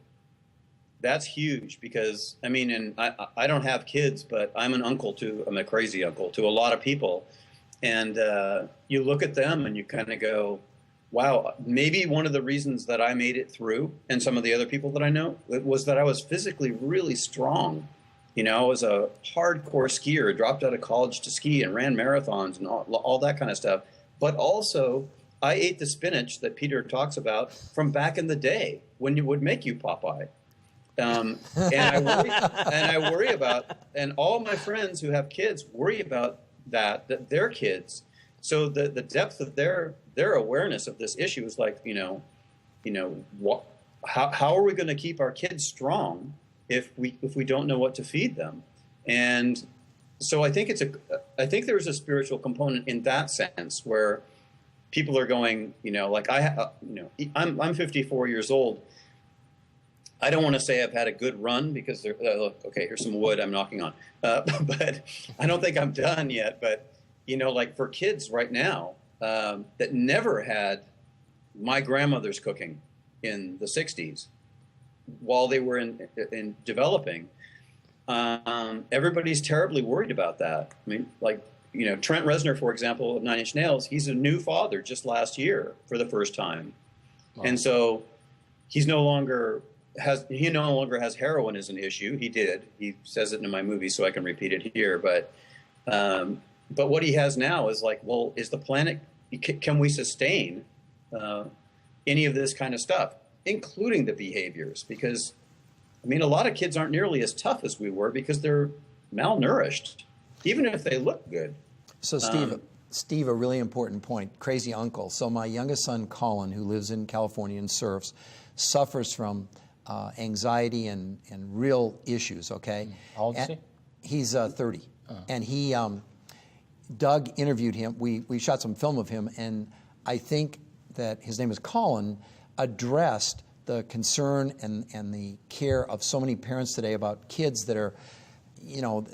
That's huge because and I don't have kids, but I'm a crazy uncle to a lot of people, and you look at them and you kind of go, wow, maybe one of the reasons that I made it through, and some of the other people that I know, was that I was physically really strong. I was a hardcore skier, dropped out of college to ski and ran marathons and all that kind of stuff. But also, I ate the spinach that Peter talks about from back in the day when it would make you Popeye. And I worry about, and all my friends who have kids worry about that their kids. So the depth of their awareness of this issue is like, how are we going to keep our kids strong if we don't know what to feed them? And so I think there's a spiritual component in that sense where people are going, I'm 54 years old. I don't want to say I've had a good run because okay, here's some wood I'm knocking on, but I don't think I'm done yet. But like for kids right now that never had my grandmother's cooking in the 60s while they were in developing, everybody's terribly worried about that. Trent Reznor, for example, of Nine Inch Nails, he's a new father just last year for the first time. Wow. And so he no longer has heroin as an issue. He did. He says it in my movie, so I can repeat it here. But what he has now is like, well, is the planet, can we sustain any of this kind of stuff, including the behaviors? Because, I mean, a lot of kids aren't nearly as tough as we were because they're malnourished, even if they look good. So, Steve, a really important point, crazy uncle. So my youngest son, Colin, who lives in California and surfs, suffers from anxiety and real issues, okay? How old is he? He's 30. And he, Doug interviewed him. We shot some film of him, and I think that his name is Colin, addressed the concern and the care of so many parents today about kids that are,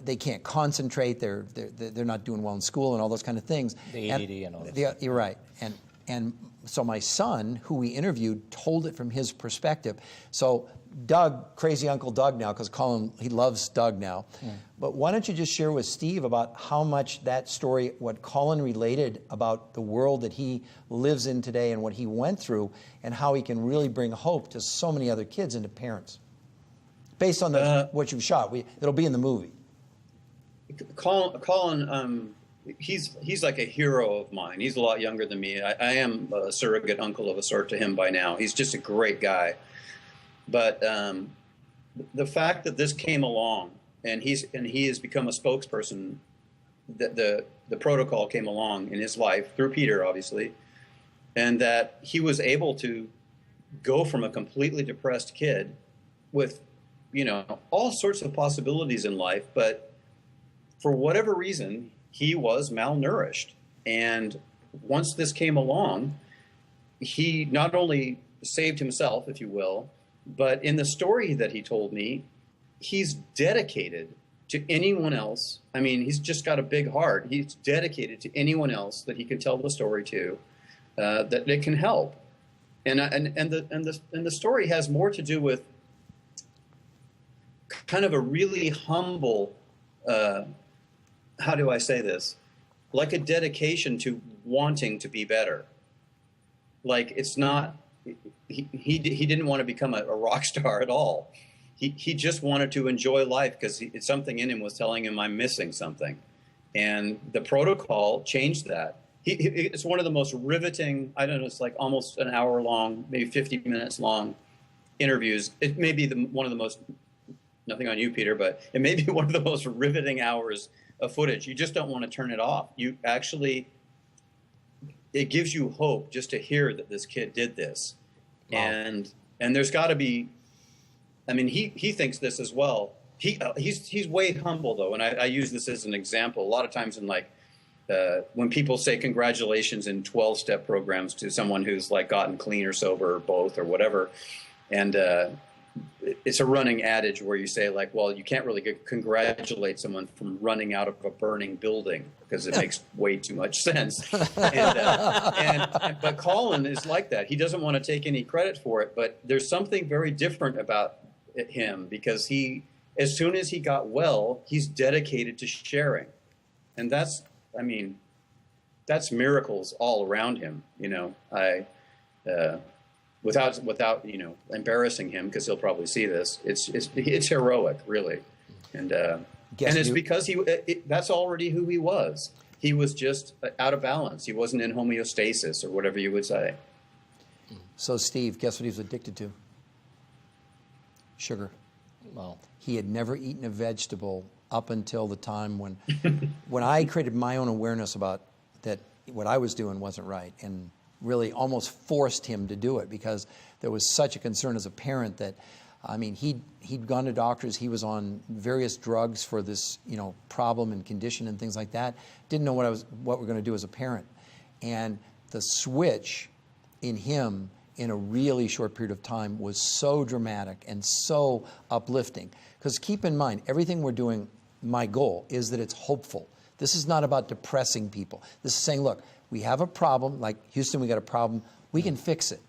they can't concentrate, they're not doing well in school and all those kind of things. The ADD and all that. You're right. And so my son, who we interviewed, told it from his perspective. So Doug, crazy Uncle Doug now, because Colin, he loves Doug now. But why don't you just share with Steve about how much that story, what Colin related about the world that he lives in today and what he went through, and how he can really bring hope to so many other kids and to parents. Based on what you've shot. It'll be in the movie. Colin, he's like a hero of mine. He's a lot younger than me. I am a surrogate uncle of a sort to him by now. He's just a great guy. But the fact that this came along and he has become a spokesperson, the protocol came along in his life through Peter, obviously, and that he was able to go from a completely depressed kid with all sorts of possibilities in life, but for whatever reason, he was malnourished. And once this came along, he not only saved himself, if you will, but in the story that he told me, he's dedicated to anyone else. I mean, he's just got a big heart. He's dedicated to anyone else that he can tell the story to, that it can help. And the story has more to do with kind of a really humble, how do I say this? Like a dedication to wanting to be better. Like it's not, he didn't want to become a rock star at all. He just wanted to enjoy life because something in him was telling him I'm missing something. And the protocol changed that. It's one of the most riveting, I don't know, it's like almost an hour long, maybe 50 minutes long interviews. It may be one of the most, nothing on you, Peter, but it may be one of the most riveting hours of footage. You just don't want to turn it off. It gives you hope just to hear that this kid did this. Wow. And there's got to be, I mean, he thinks this as well. He's way humble though, and I use this as an example. A lot of times in like when people say congratulations in 12-step programs to someone who's like gotten clean or sober or both or whatever, and it's a running adage where you say like, well, you can't really congratulate someone from running out of a burning building because it makes way too much sense. But Colin is like that. He doesn't want to take any credit for it, but there's something very different about him because as soon as he got well, he's dedicated to sharing. And that's miracles all around him. Without embarrassing him, because he'll probably see this, it's heroic, really, and it's because that's already who he was. He was just out of balance. He wasn't in homeostasis or whatever you would say. So Steve, guess what he was addicted to? Sugar. Well, he had never eaten a vegetable up until the time when I created my own awareness about that what I was doing wasn't right, and really almost forced him to do it because there was such a concern as a parent that, I mean, he'd gone to doctors, he was on various drugs for this, problem and condition and things like that. Didn't know what we're going to do as a parent. And the switch in him in a really short period of time was so dramatic and so uplifting. Because keep in mind, everything we're doing, my goal is that it's hopeful. This is not about depressing people. This is saying, look, we have a problem, like Houston, we got a problem, we can fix it.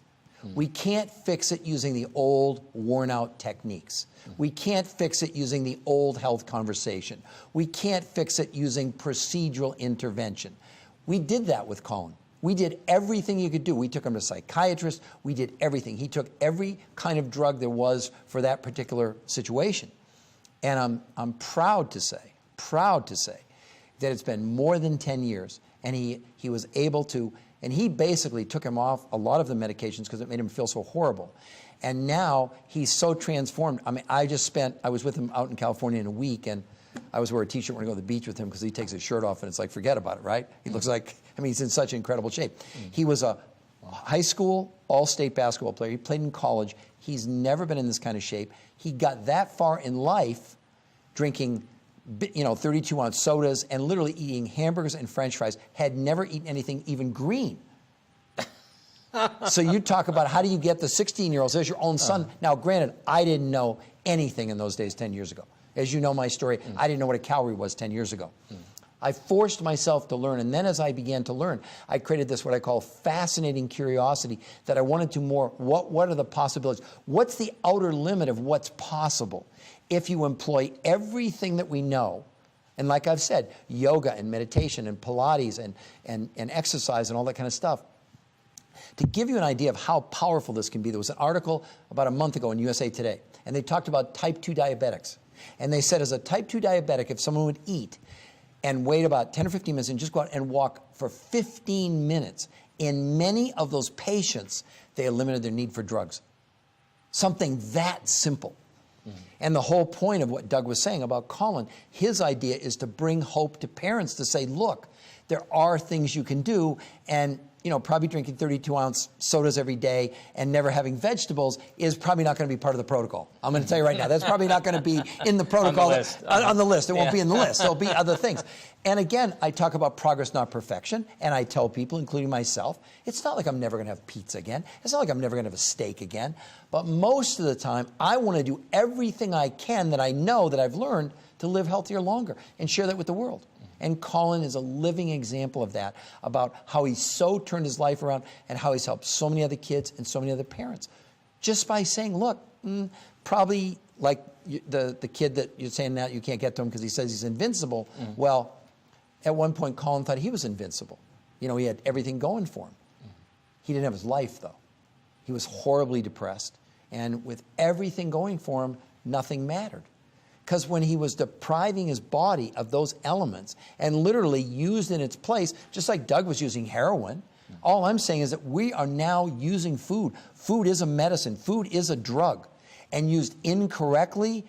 We can't fix it using the old, worn-out techniques. We can't fix it using the old health conversation. We can't fix it using procedural intervention. We did that with Colin. We did everything you could do. We took him to psychiatrists. We did everything. He took every kind of drug there was for that particular situation. And I'm proud to say that it's been more than 10 years, and he was able to, and he basically took him off a lot of the medications because it made him feel so horrible. And now he's so transformed. I mean, I was with him out in California in a week, and I always wear a t-shirt when I go to the beach with him because he takes his shirt off and it's like, forget about it, right? He looks like, I mean, he's in such incredible shape. He was a high school all-state basketball player. He played in college. He's never been in this kind of shape. He got that far in life drinking 32-ounce sodas and literally eating hamburgers and French fries, had never eaten anything even green. So you talk about how do you get the 16-year-olds as your own son. Now, granted, I didn't know anything in those days 10 years ago. As you know my story, I didn't know what a calorie was 10 years ago. I forced myself to learn, and then as I began to learn, I created this what I call fascinating curiosity, that I wanted to more, what are the possibilities? What's the outer limit of what's possible if you employ everything that we know? And like I've said, yoga and meditation and Pilates and exercise and all that kind of stuff. To give you an idea of how powerful this can be, there was an article about a month ago in USA Today, and they talked about type 2 diabetics. And they said as a type 2 diabetic, if someone would eat and wait about 10 or 15 minutes and just go out and walk for 15 minutes, in many of those patients, they eliminated their need for drugs. Something that simple. And the whole point of what Doug was saying about Colin, his idea is to bring hope to parents to say, look, there are things you can do, and probably drinking 32-ounce sodas every day and never having vegetables is probably not going to be part of the protocol. I'm going to tell you right now, that's probably not going to be in the protocol. On the list. It won't be in the list. There'll be other things. And again, I talk about progress, not perfection, and I tell people, including myself, it's not like I'm never going to have pizza again. It's not like I'm never going to have a steak again. But most of the time, I want to do everything I can that I know that I've learned to live healthier longer and share that with the world. And Colin is a living example of that, about how he's so turned his life around and how he's helped so many other kids and so many other parents. Just by saying, look, probably like the kid that you're saying now you can't get to him because he says he's invincible. Well, at one point, Colin thought he was invincible. He had everything going for him. He didn't have his life, though. He was horribly depressed. And with everything going for him, nothing mattered. Because when he was depriving his body of those elements and literally used in its place, just like Doug was using heroin, all I'm saying is that we are now using food. Food is a medicine. Food is a drug. And used incorrectly,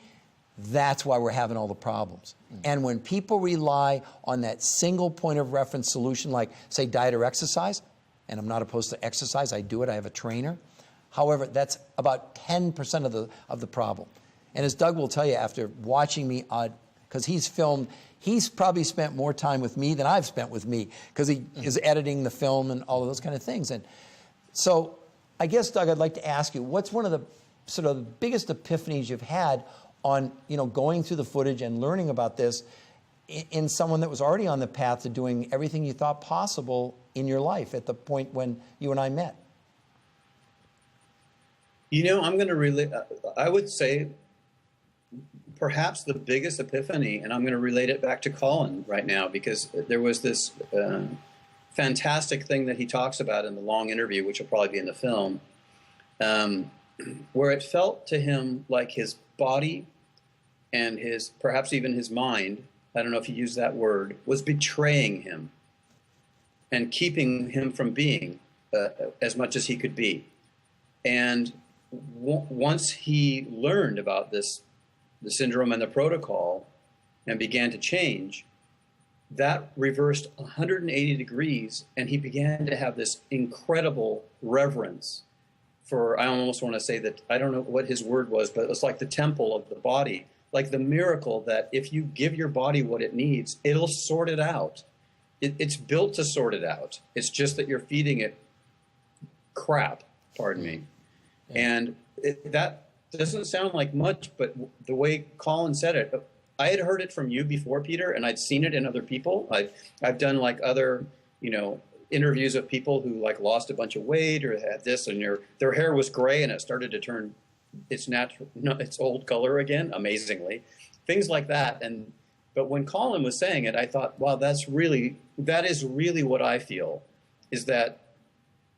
that's why we're having all the problems. And when people rely on that single point of reference solution, like, say, diet or exercise, and I'm not opposed to exercise, I do it, I have a trainer. However, that's about 10% of the problem. And as Doug will tell you after watching me, because he's probably spent more time with me than I've spent with me, because he is editing the film and all of those kind of things. And so I guess, Doug, I'd like to ask you, what's one of the sort of the biggest epiphanies you've had on, going through the footage and learning about this in someone that was already on the path to doing everything you thought possible in your life at the point when you and I met? I'm going to relate, I would say, perhaps the biggest epiphany, and I'm going to relate it back to Colin right now, because there was this fantastic thing that he talks about in the long interview, which will probably be in the film, where it felt to him like his body and perhaps even his mind, I don't know if he used that word, was betraying him and keeping him from being as much as he could be. And once he learned about the syndrome and the protocol and began to change, that reversed 180 degrees, and he began to have this incredible reverence for, I almost want to say that, I don't know what his word was, but it's like the temple of the body, like the miracle that if you give your body what it needs, it'll sort it out. It's built to sort it out. It's just that you're feeding it crap, pardon me. And that doesn't sound like much, but the way Colin said it, I had heard it from you before, Peter, and I'd seen it in other people. I've done like other, interviews of people who like lost a bunch of weight or had this, and their hair was gray and it started to turn its old color again, amazingly, things like that. But when Colin was saying it, I thought, wow, that is really what I feel, is that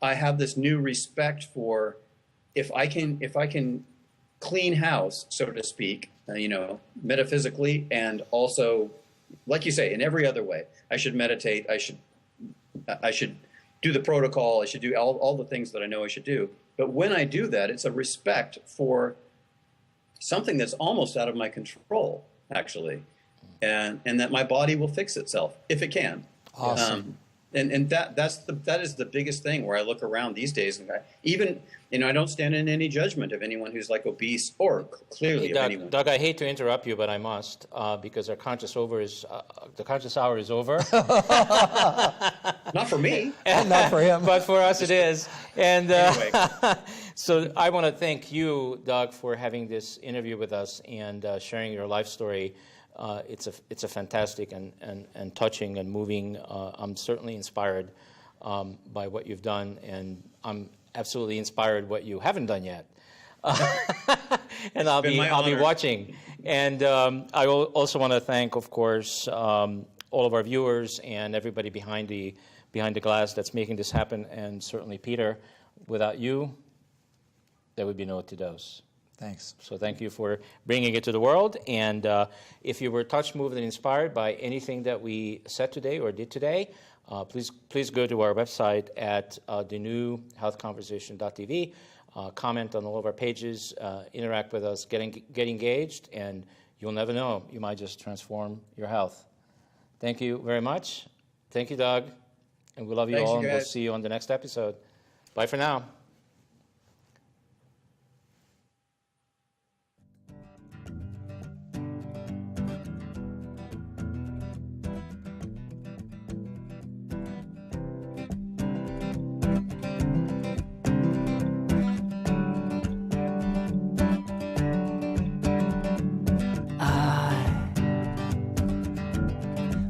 I have this new respect for if I can clean house, so to speak, metaphysically, and also, like you say, in every other way. I should meditate. I should do the protocol. I should do all the things that I know I should do. But when I do that, it's a respect for something that's almost out of my control, actually, and that my body will fix itself if it can. Awesome. And that is the biggest thing where I look around these days, and I don't stand in any judgment of anyone who's like obese or clearly Hey, of anyone. Doug, I hate to interrupt you, but I must because the conscious hour is over. Not for me. And not for him. But for us it is. And Anyway. so I want to thank you, Doug, for having this interview with us and sharing your life story. It's a fantastic and touching and moving. I'm certainly inspired by what you've done, and I'm absolutely inspired what you haven't done yet. And I'll be watching. And I also want to thank, of course, all of our viewers and everybody behind the glass that's making this happen, and certainly Peter. Without you, there would be no Tidos. Thanks. So thank you for bringing it to the world. And if you were touched, moved, and inspired by anything that we said today or did today, please go to our website at thenewhealthconversation.tv. Comment on all of our pages, interact with us, get engaged, and you'll never know. You might just transform your health. Thank you very much. Thank you, Doug. And we love you all, and we'll see you on the next episode. Bye for now.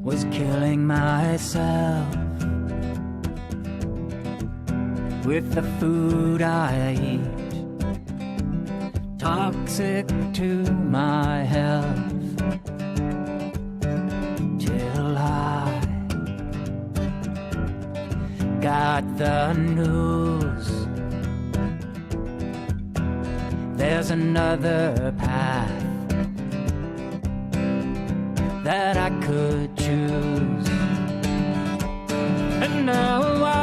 Was killing myself with the food I eat, toxic to my health, till I got the news. There's another path that I could choose, and now I